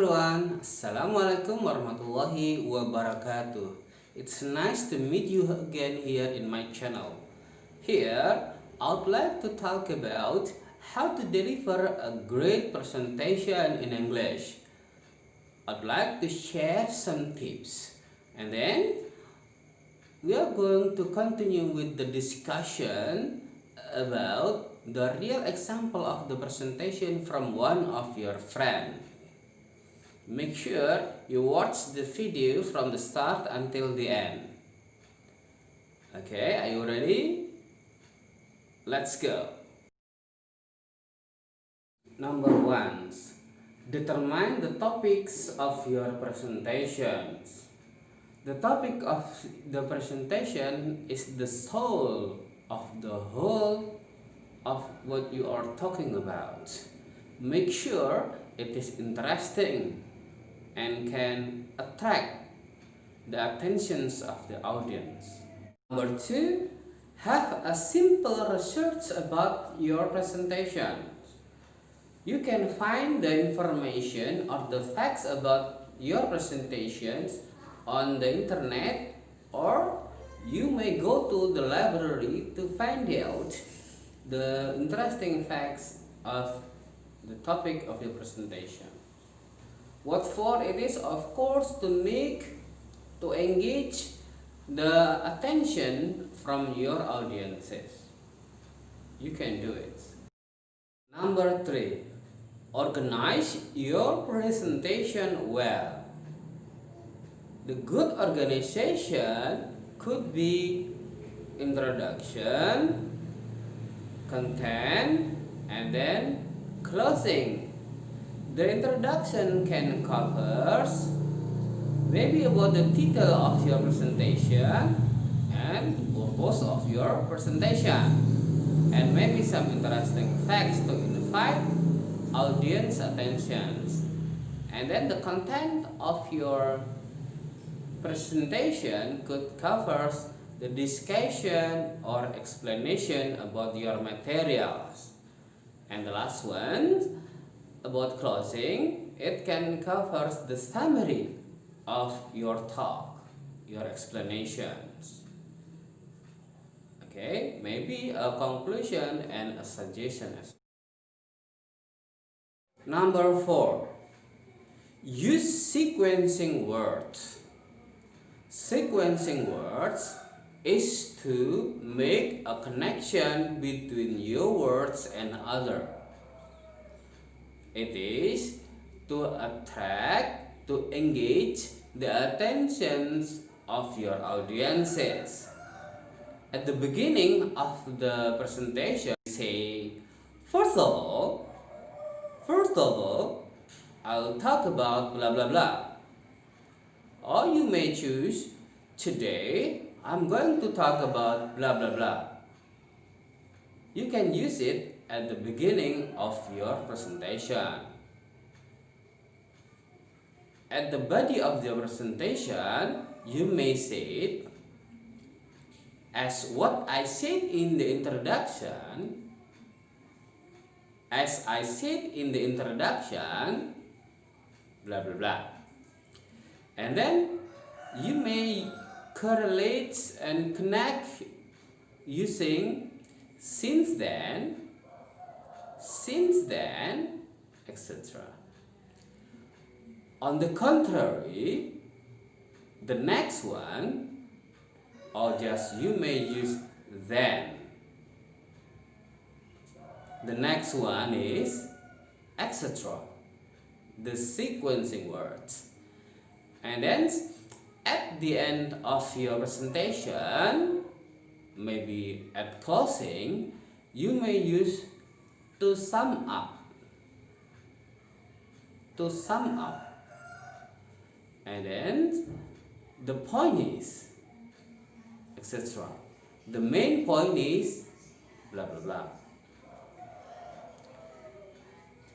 everyone, Assalamualaikum warahmatullahi wabarakatuh. It's nice to meet you again here in my channel. Here, I would like to talk about how to deliver a great presentation in English. I'd like to share some tips, and then we are going to continue with the discussion about the real example of the presentation from one of your friends. Make sure you watch the video from the start until the end. Okay, are you ready? Let's go. Number 1. Determine the topics of your presentations. The topic of the presentation is the soul of the whole of what you are talking about. Make sure it is interesting and can attract the attentions of the audience. Number 2, have a simple research about your presentation. You can find the information or the facts about your presentations on the internet, or you may go to the library to find out the interesting facts of the topic of your presentation. What for? It is, of course, to engage the attention from your audiences. You can do it. Number 3, organize your presentation well. The good organization could be introduction, content, and then closing. The introduction can cover maybe about the title of your presentation and purpose of your presentation, and maybe some interesting facts to invite audience attentions. And then the content of your presentation could cover the discussion or explanation about your materials. And the last one, about closing, it can cover the summary of your talk, your explanations. Okay, maybe a conclusion and a suggestion. Number 4, use sequencing words. Sequencing words is to make a connection between your words and other. It is to attract, to engage the attentions of your audiences. At the beginning of the presentation, say, first of all, I'll talk about blah blah blah. Or you may choose, today I'm going to talk about blah blah blah. You can use it at the beginning of your presentation. At the body of the presentation, you may say it as what I said in the introduction. As I said in the introduction, blah blah blah. And then you may correlate and connect using since then, etc. On the contrary, the next one, or just you may use then. The next one is etc. The sequencing words. And then at the end of your presentation, maybe at closing, you may use to sum up. To sum up. And then the point is, etc. The main point is blah blah blah.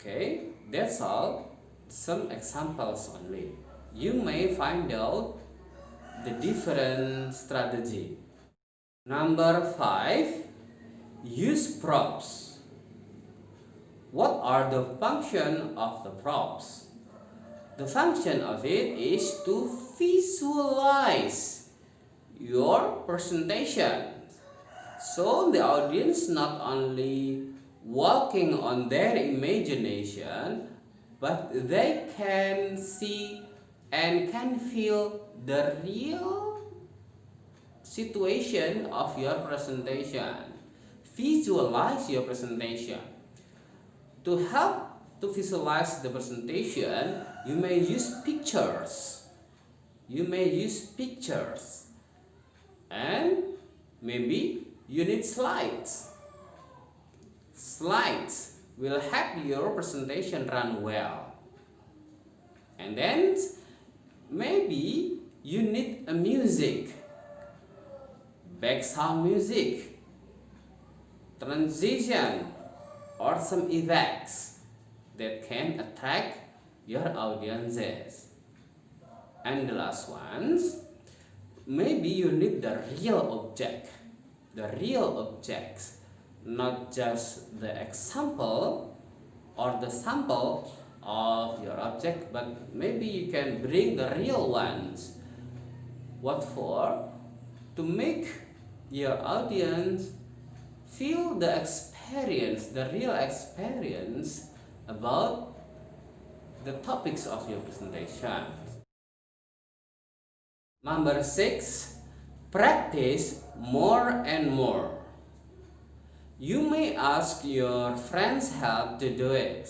Okay, that's all. Some examples only. You may find out the different strategy. Number 5, use props. What are the function of the props? The function of it is to visualize your presentation. So the audience not only walking on their imagination, but they can see and can feel the real situation of your presentation. Visualize your presentation. To help to visualize the presentation, you may use pictures. And maybe you need slides. Slides will help your presentation run well. And then maybe you need a music, background music, transition, or some effects that can attract your audiences. And the last ones, maybe you need the real objects, not just the example or the sample of your object, but maybe you can bring the real ones. What for? To make your audience feel the experience, the real experience about the topics of your presentation. Number 6, practice more and more. You may ask your friend's help to do it.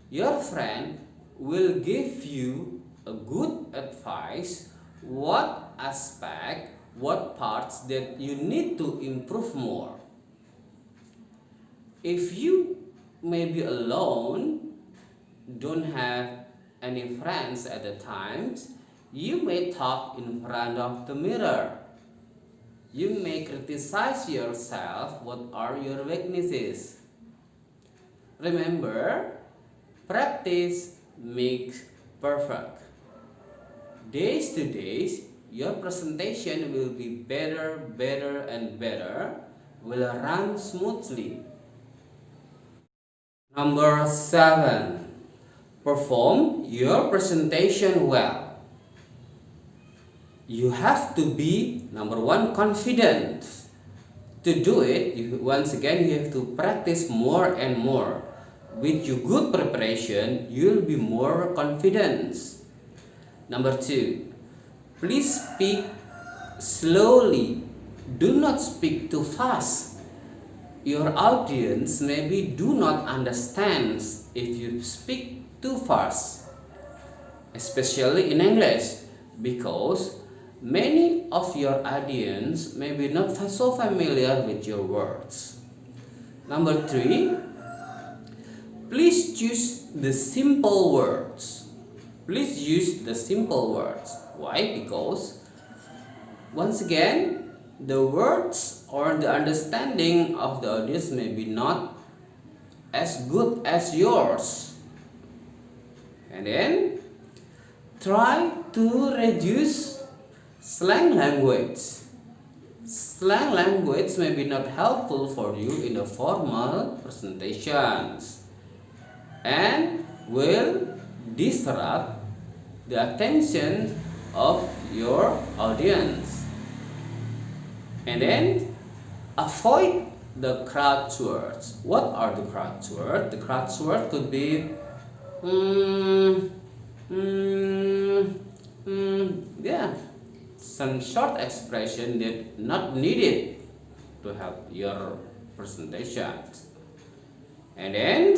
Your friend will give you a good advice what aspect, what parts that you need to improve more. If you may be alone, don't have any friends at the time, you may talk in front of the mirror. You may criticize yourself. What are your weaknesses? Remember, practice makes perfect. Days to days, your presentation will be better and better, will run smoothly. Number 7, perform your presentation well. You have to be, number 1, confident. To do it, once again, you have to practice more and more. With your good preparation, you'll be more confident. Number 2, please speak slowly. Do not speak too fast. Your audience maybe do not understand if you speak too fast, especially in English, because many of your audience may be not so familiar with your words. Number 3, please choose the simple words. Please use the simple words. Why? Because once again, the words or the understanding of the audience may be not as good as yours. And then try to reduce slang language. Slang language may be not helpful for you in the formal presentations and will disrupt the attention of your audience. And then avoid the crowd words. What are the crowd words? The crowd word could be yeah, some short expression that not needed to help your presentation. And then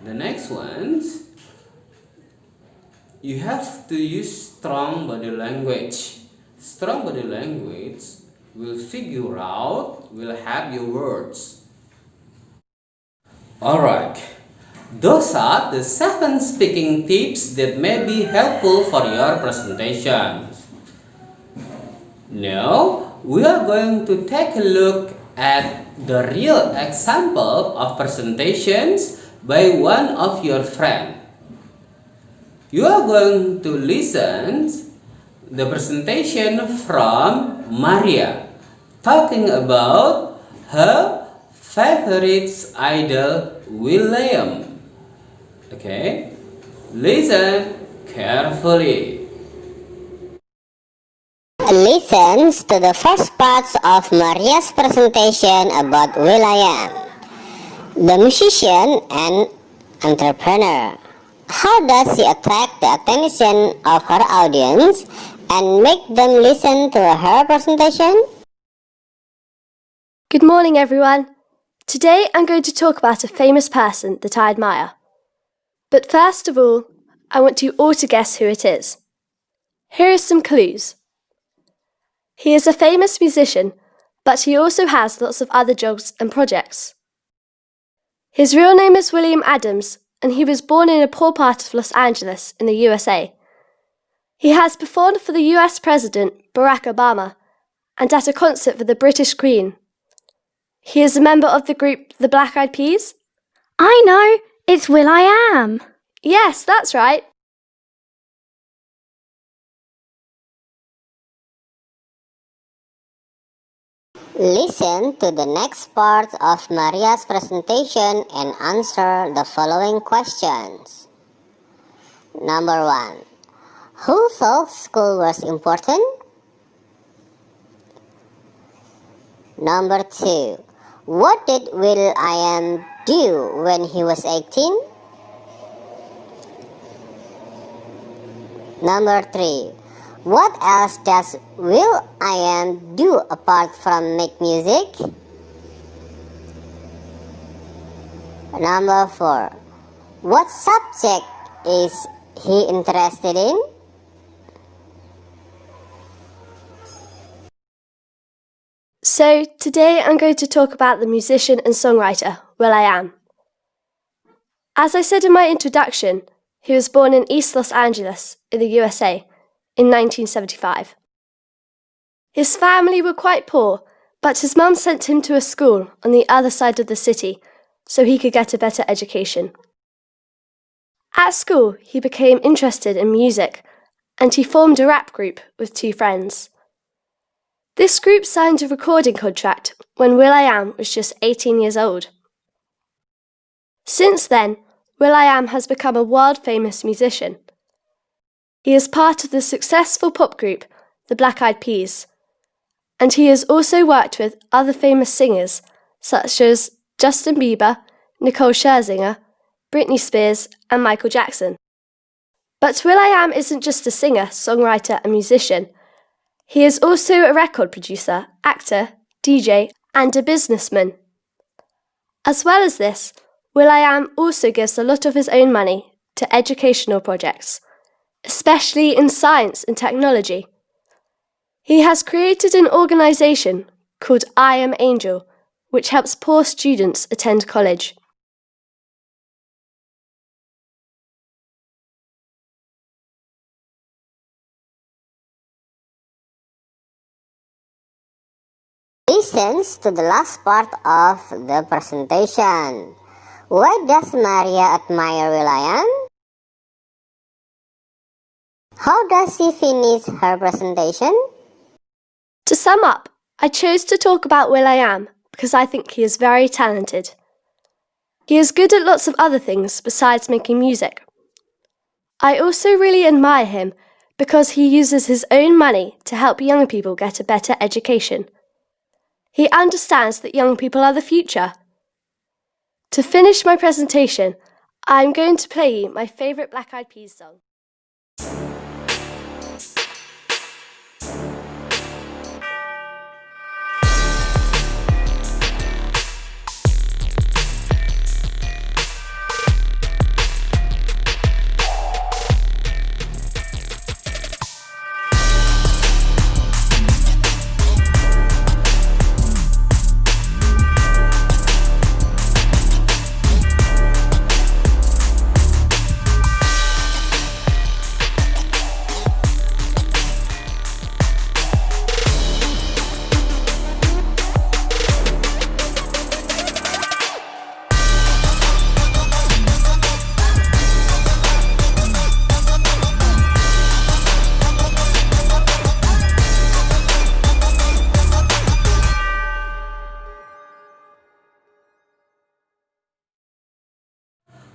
the next one, you have to use strong body language. Strong body language will figure out, will have your words. Alright, those are the 7 speaking tips that may be helpful for your presentation. Now, we are going to take a look at the real example of presentations by one of your friends. You are going to listen the presentation from Maria, talking about her favorite idol William. Okay, listen carefully. Listens to the first parts of Maria's presentation about will.i.am, the musician and entrepreneur. How does she attract the attention of her audience and make them listen to her presentation? Good morning, everyone. Today I'm going to talk about a famous person that I admire. But first of all, I want you all to guess who it is. Here are some clues. He is a famous musician, but he also has lots of other jobs and projects. His real name is William Adams, and he was born in a poor part of Los Angeles in the USA. He has performed for the US President Barack Obama and at a concert for the British Queen. He is a member of the group The Black Eyed Peas. I know, it's will.i.am. Yes, that's right. Listen to the next part of Maria's presentation and answer the following questions. Number 1. Who thought school was important? Number 2. What did will.i.am do when he was 18? Number 3. What else does will.i.am do apart from make music? Number 4. What subject is he interested in? So today I'm going to talk about the musician and songwriter will.i.am. As I said in my introduction, he was born in East Los Angeles in the USA in 1975. His family were quite poor, but his mum sent him to a school on the other side of the city so he could get a better education. At school, he became interested in music and he formed a rap group with 2 friends. This group signed a recording contract when will.i.am was just 18 years old. Since then, will.i.am has become a world-famous musician. He is part of the successful pop group The Black Eyed Peas, and he has also worked with other famous singers such as Justin Bieber, Nicole Scherzinger, Britney Spears and Michael Jackson. But will.i.am isn't just a singer, songwriter and musician. He is also a record producer, actor, DJ and a businessman. As well as this, will.i.am also gives a lot of his own money to educational projects, especially in science and technology. He has created an organisation called I Am Angel, which helps poor students attend college. Listens to the last part of the presentation. Why does Maria admire will.i.am? How does she finish her presentation? To sum up, I chose to talk about will.i.am because I think he is very talented. He is good at lots of other things besides making music. I also really admire him because he uses his own money to help young people get a better education. He understands that young people are the future. To finish my presentation, I'm going to play you my favourite Black Eyed Peas song.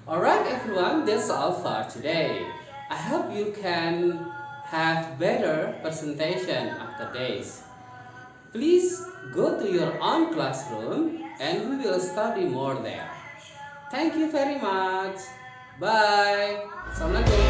Alright everyone, that's all for today. I hope you can have better presentation after this. Please go to your own classroom and we will study more there. Thank you very much. Bye. Assalamualaikum.